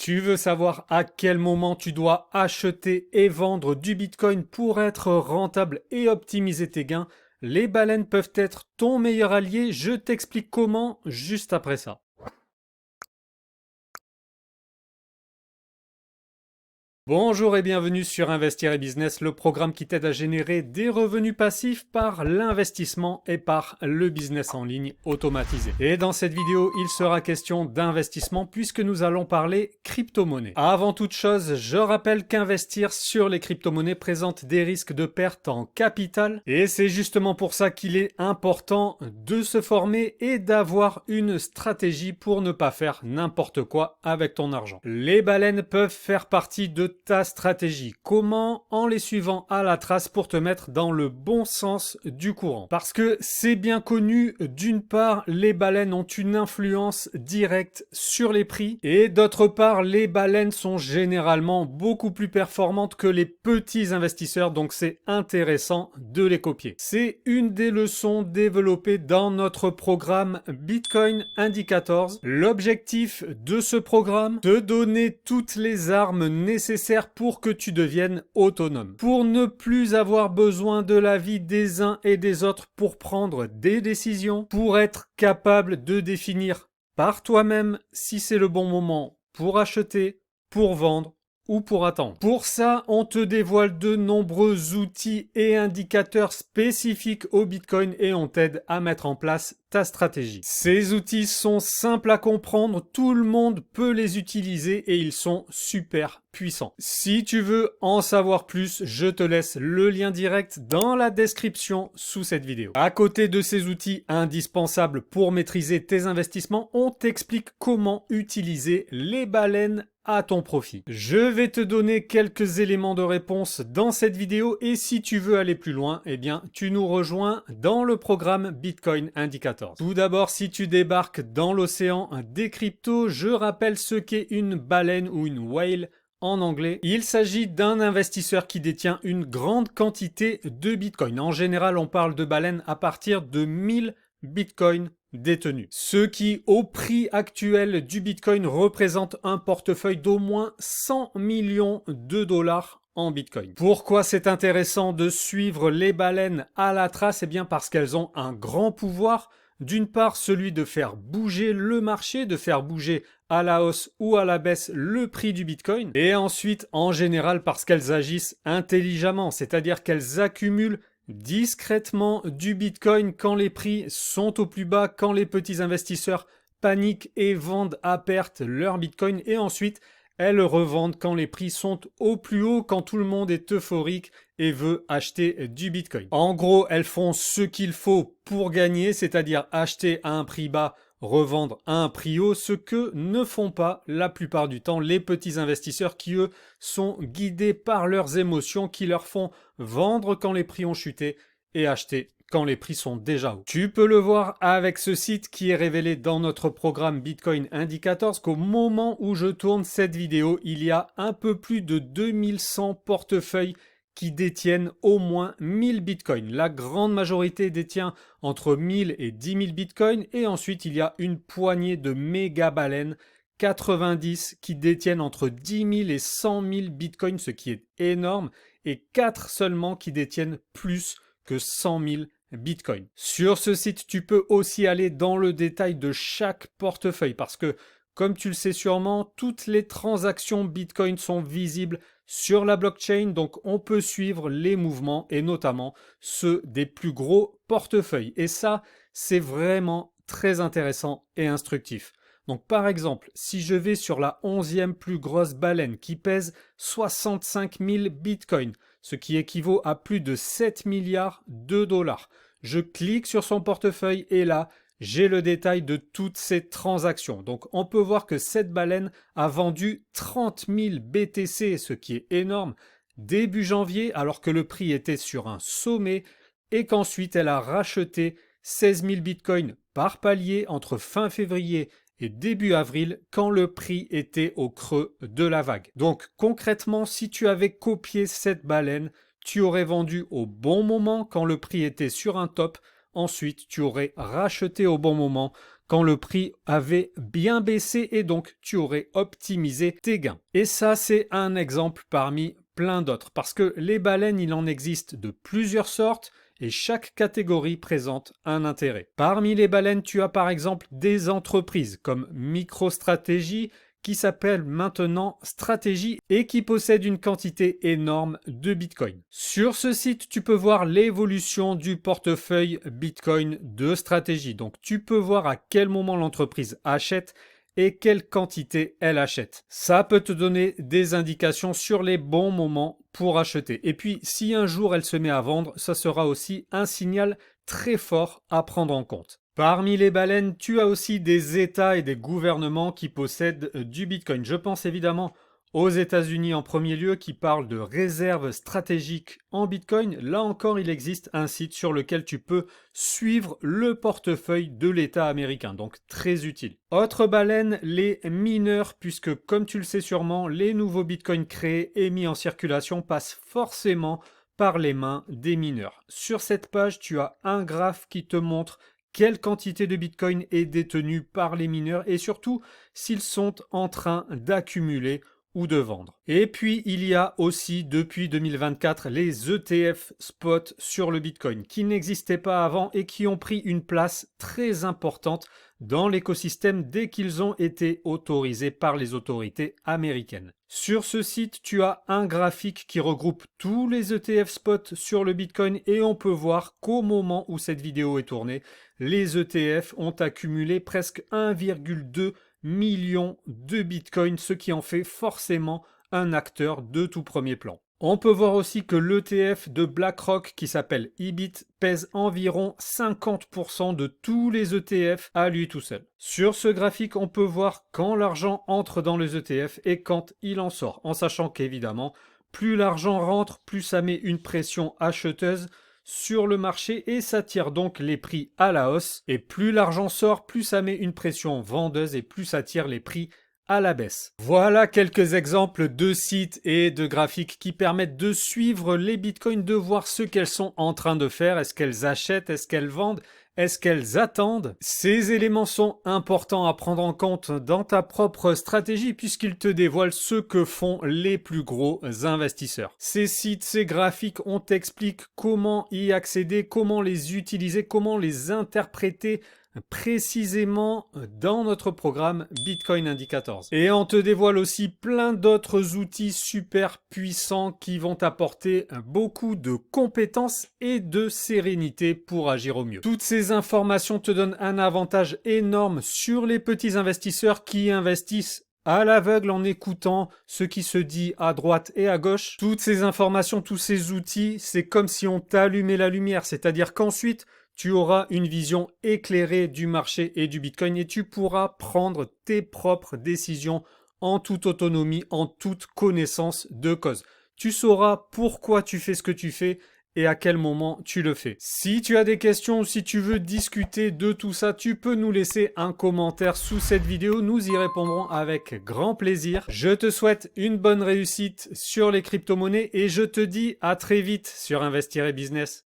Tu veux savoir à quel moment tu dois acheter et vendre du Bitcoin pour être rentable et optimiser tes gains? Les baleines peuvent être ton meilleur allié. Je t'explique comment juste après ça. Bonjour et bienvenue sur Investir et Business, le programme qui t'aide à générer des revenus passifs par l'investissement et par le business en ligne automatisé. Et dans cette vidéo, il sera question d'investissement puisque nous allons parler crypto-monnaie. Avant toute chose, je rappelle qu'investir sur les crypto-monnaies présente des risques de perte en capital et c'est justement pour ça qu'il est important de se former et d'avoir une stratégie pour ne pas faire n'importe quoi avec ton argent. Les baleines peuvent faire partie de ta stratégie. Comment? En les suivant à la trace pour te mettre dans le bon sens du courant. Parce que c'est bien connu, d'une part, les baleines ont une influence directe sur les prix et d'autre part, les baleines sont généralement beaucoup plus performantes que les petits investisseurs, donc c'est intéressant de les copier. C'est une des leçons développées dans notre programme Bitcoin Indicators. L'objectif de ce programme, te donner toutes les armes nécessaires pour que tu deviennes autonome. Pour ne plus avoir besoin de l'avis des uns et des autres pour prendre des décisions, pour être capable de définir par toi-même si c'est le bon moment pour acheter, pour vendre ou pour attendre. Pour ça, on te dévoile de nombreux outils et indicateurs spécifiques au Bitcoin et on t'aide à mettre en place ta stratégie. Ces outils sont simples à comprendre, tout le monde peut les utiliser et ils sont super puissants. Si tu veux en savoir plus, je te laisse le lien direct dans la description sous cette vidéo. À côté de ces outils indispensables pour maîtriser tes investissements, on t'explique comment utiliser les baleines à ton profit. Je vais te donner quelques éléments de réponse dans cette vidéo et si tu veux aller plus loin, eh bien, tu nous rejoins dans le programme Bitcoin Indicators. Tout d'abord, si tu débarques dans l'océan des cryptos, je rappelle ce qu'est une baleine ou une whale en anglais. Il s'agit d'un investisseur qui détient une grande quantité de Bitcoin. En général, on parle de baleines à partir de 1000 Bitcoin détenus. Ce qui, au prix actuel du Bitcoin, représente un portefeuille d'au moins 100 millions de dollars en Bitcoin. Pourquoi c'est intéressant de suivre les baleines à la trace? Eh bien parce qu'elles ont un grand pouvoir. D'une part, celui de faire bouger le marché, de faire bouger à la hausse ou à la baisse le prix du Bitcoin. Et ensuite, en général, parce qu'elles agissent intelligemment, c'est-à-dire qu'elles accumulent discrètement du Bitcoin quand les prix sont au plus bas, quand les petits investisseurs paniquent et vendent à perte leur Bitcoin et ensuite elles revendent quand les prix sont au plus haut, quand tout le monde est euphorique et veut acheter du Bitcoin. En gros, elles font ce qu'il faut pour gagner, c'est-à-dire acheter à un prix bas, revendre à un prix haut, ce que ne font pas la plupart du temps les petits investisseurs qui, eux, sont guidés par leurs émotions, qui leur font vendre quand les prix ont chuté et acheter quand les prix sont déjà hauts. Tu peux le voir avec ce site qui est révélé dans notre programme Bitcoin Indicators qu'au moment où je tourne cette vidéo, il y a un peu plus de 2100 portefeuilles qui détiennent au moins 1000 bitcoins. La grande majorité détient entre 1000 et 10 000 bitcoins et ensuite il y a une poignée de méga baleines, 90 qui détiennent entre 10 000 et 100 000 bitcoins, ce qui est énorme, et 4 seulement qui détiennent plus que 100 000 Bitcoin. Sur ce site, tu peux aussi aller dans le détail de chaque portefeuille parce que, comme tu le sais sûrement, toutes les transactions Bitcoin sont visibles sur la blockchain, donc on peut suivre les mouvements et notamment ceux des plus gros portefeuilles. Et ça, c'est vraiment très intéressant et instructif. Donc par exemple, si je vais sur la 11e plus grosse baleine qui pèse 65 000 bitcoins, ce qui équivaut à plus de 7 milliards de dollars, je clique sur son portefeuille et là, j'ai le détail de toutes ces transactions. Donc on peut voir que cette baleine a vendu 30 000 BTC, ce qui est énorme, début janvier alors que le prix était sur un sommet et qu'ensuite elle a racheté 16 000 bitcoins par palier entre fin février et début avril quand le prix était au creux de la vague. Donc concrètement, si tu avais copié cette baleine, tu aurais vendu au bon moment quand le prix était sur un top. Ensuite, tu aurais racheté au bon moment quand le prix avait bien baissé et donc tu aurais optimisé tes gains. Et ça, c'est un exemple parmi plein d'autres parce que les baleines, il en existe de plusieurs sortes et chaque catégorie présente un intérêt. Parmi les baleines, tu as par exemple des entreprises comme MicroStrategy qui s'appelle maintenant Stratégie et qui possède une quantité énorme de Bitcoin. Sur ce site, tu peux voir l'évolution du portefeuille Bitcoin de Stratégie. Donc tu peux voir à quel moment l'entreprise achète et quelle quantité elle achète. Ça peut te donner des indications sur les bons moments pour acheter. Et puis, si un jour elle se met à vendre, ça sera aussi un signal très fort à prendre en compte. Parmi les baleines, tu as aussi des États et des gouvernements qui possèdent du Bitcoin. Je pense évidemment aux États-Unis en premier lieu qui parlent de réserves stratégiques en Bitcoin. Là encore, il existe un site sur lequel tu peux suivre le portefeuille de l'État américain, donc très utile. Autre baleine, les mineurs, puisque comme tu le sais sûrement, les nouveaux Bitcoins créés et mis en circulation passent forcément par les mains des mineurs. Sur cette page, tu as un graphe qui te montre quelle quantité de Bitcoin est détenue par les mineurs et surtout s'ils sont en train d'accumuler ou de vendre. Et puis, il y a aussi depuis 2024 les ETF spot sur le Bitcoin qui n'existaient pas avant et qui ont pris une place très importante dans l'écosystème dès qu'ils ont été autorisés par les autorités américaines. Sur ce site, tu as un graphique qui regroupe tous les ETF spot sur le Bitcoin et on peut voir qu'au moment où cette vidéo est tournée, les ETF ont accumulé presque 1,2 million de Bitcoin, ce qui en fait forcément un acteur de tout premier plan. On peut voir aussi que l'ETF de BlackRock qui s'appelle IBIT pèse environ 50% de tous les ETF à lui tout seul. Sur ce graphique, on peut voir quand l'argent entre dans les ETF et quand il en sort, en sachant qu'évidemment, plus l'argent rentre, plus ça met une pression acheteuse sur le marché et ça tire donc les prix à la hausse. Et plus l'argent sort, plus ça met une pression vendeuse et plus ça tire les prix à la baisse. Voilà quelques exemples de sites et de graphiques qui permettent de suivre les bitcoins, de voir ce qu'elles sont en train de faire. Est-ce qu'elles achètent? Est-ce qu'elles vendent? Est-ce qu'elles attendent? Ces éléments sont importants à prendre en compte dans ta propre stratégie puisqu'ils te dévoilent ce que font les plus gros investisseurs. Ces sites, ces graphiques, on t'explique comment y accéder, comment les utiliser, comment les interpréter précisément dans notre programme Bitcoin Indicators. Et on te dévoile aussi plein d'autres outils super puissants qui vont t'apporter beaucoup de compétences et de sérénité pour agir au mieux. Toutes ces informations te donnent un avantage énorme sur les petits investisseurs qui investissent à l'aveugle en écoutant ce qui se dit à droite et à gauche. Toutes ces informations, tous ces outils, c'est comme si on t'allumait la lumière, c'est-à-dire qu'ensuite, tu auras une vision éclairée du marché et du Bitcoin et tu pourras prendre tes propres décisions en toute autonomie, en toute connaissance de cause. Tu sauras pourquoi tu fais ce que tu fais et à quel moment tu le fais. Si tu as des questions ou si tu veux discuter de tout ça, tu peux nous laisser un commentaire sous cette vidéo. Nous y répondrons avec grand plaisir. Je te souhaite une bonne réussite sur les crypto-monnaies et je te dis à très vite sur Investir et Business.